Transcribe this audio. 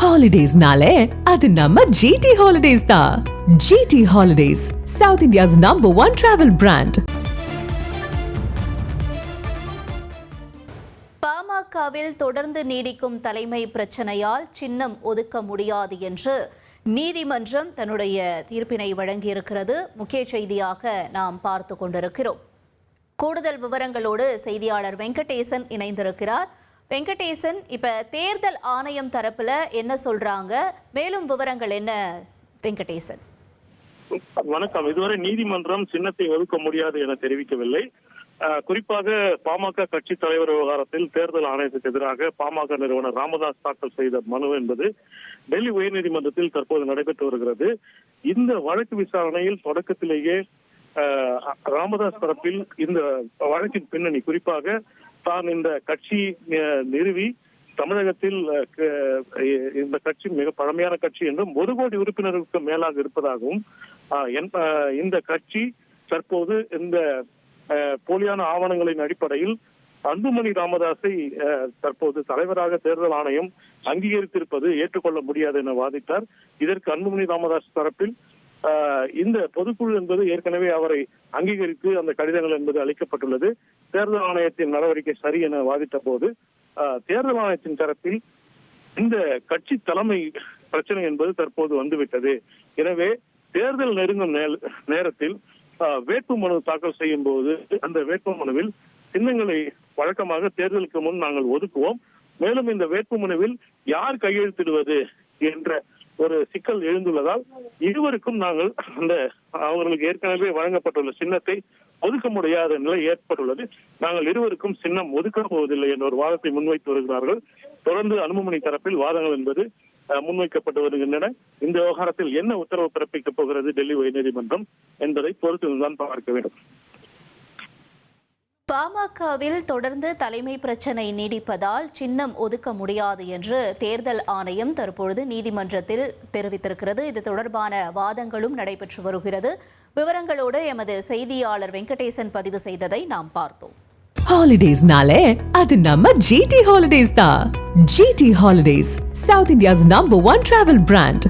Holidays-nale, அது நம்ம GT Holidays தான். GT Holidays, South India's #1 travel brand. பாமகவில் தொடர்ந்து நீடிக்கும் தலைமை பிரச்சனையால் சின்னம் ஒதுக்க முடியாது என்று நீதிமன்றம் தன்னுடைய தீர்ப்பினை வழங்கியிருக்கிறது. முக்கிய செய்தியாக நாம் பார்த்து கொண்டிருக்கிறோம். கூடுதல் விவரங்களோடு செய்தியாளர் வெங்கடேசன் இணைந்திருக்கிறார். வெங்கடேசன், இப்ப தேர்தல் ஆணையம் தரப்புல என்ன சொல்றாங்க, மேலும் விவரங்கள் என்ன வெங்கடேசன்? வணக்கம். இதுவரை நீதிமன்றம் சின்னத்தை ஒதுக்க முடியாது என தெரிவிக்கவில்லை. குறிப்பாக பாமக கட்சி தலைவர் விவகாரத்தில் தேர்தல் ஆணையத்துக்கு எதிராக பாமக நிறுவனர் ராமதாஸ் தாக்கல் செய்த மனு என்பது டெல்லி உயர்நீதிமன்றத்தில் தற்போது நடைபெற்று வருகிறது. இந்த வழக்கு விசாரணையில் தொடக்கத்திலேயே ராமதாஸ் தரப்பில் இந்த வழக்கின் பின்னணி, குறிப்பாக தான் இந்த கட்சி நிறுவி தமிழகத்தில் இந்த கட்சி மிக பழமையான கட்சி என்றும் 1 கோடி உறுப்பினருக்கு மேலாக இருப்பதாகவும், இந்த கட்சி தற்போது இந்த போலியான ஆவணங்களின் அடிப்படையில் அன்புமணி ராமதாஸை தற்போது தலைவராக தேர்தல் ஆணையம் அங்கீகரித்திருப்பது ஏற்றுக்கொள்ள முடியாது என வாதிட்டார். இதற்கு அன்புமணி ராமதாஸ் தரப்பில் இந்த பொதுக்குழு என்பது ஏற்கனவே அவரை அங்கீகரித்து அந்த கடிதங்கள் என்பது அளிக்கப்பட்டுள்ளது, தேர்தல் ஆணையத்தின் நடவடிக்கை சரி என வாதிட்ட போது தேர்தல் ஆணையத்தின் தரப்பில் இந்த கட்சி தலைமை பிரச்சனை என்பது தற்போது வந்துவிட்டது. எனவே தேர்தல் நெருங்கும் நேரத்தில் வேட்புமனு தாக்கல் செய்யும் போது அந்த வேட்புமனுவில் சின்னங்களை வழக்கமாக தேர்தலுக்கு முன் நாங்கள் ஒதுக்குவோம். மேலும் இந்த வேட்புமனுவில் யார் கையெழுத்திடுவது என்ற ஒரு சிக்கல் எழுந்துள்ளதால் இருவருக்கும் நாங்கள் அந்த அவர்களுக்கு ஏற்கனவே வழங்கப்பட்டுள்ள சின்னத்தை ஒதுக்க முடியாத நிலை ஏற்பட்டுள்ளது. நாங்கள் இருவருக்கும் சின்னம் ஒதுக்க போவதில்லை என்ற ஒரு வாதத்தை முன்வைத்து வருகிறார்கள். தொடர்ந்து அன்புமணி தரப்பில் வாதங்கள் என்பது முன்வைக்கப்பட்டு வருகின்றன. இந்த விவகாரத்தில் என்ன உத்தரவு பிறப்பிக்கப் போகிறது டெல்லி உயர்நீதிமன்றம் என்பதை பொறுத்துதான் பார்க்க வேண்டும். பாமகவில் தொடர்ந்து தலைமை பிரச்சனை நீடிப்பதால் சின்னம் ஒதுக்க முடியாது என்று தேர்தல் ஆணையம் தற்பொழுது நீதிமன்றத்தில் தெரிவித்திருக்கிறது. இது தொடர்பான வாதங்களும் நடைபெற்று வருகிறது. விவரங்களோடு எமது செய்தியாளர் வெங்கடேசன் பதிவு செய்ததை நாம் பார்த்தோம். Holidays-nale, அது நம்ம GT Holidays தான். GT Holidays, South India's #1 travel brand.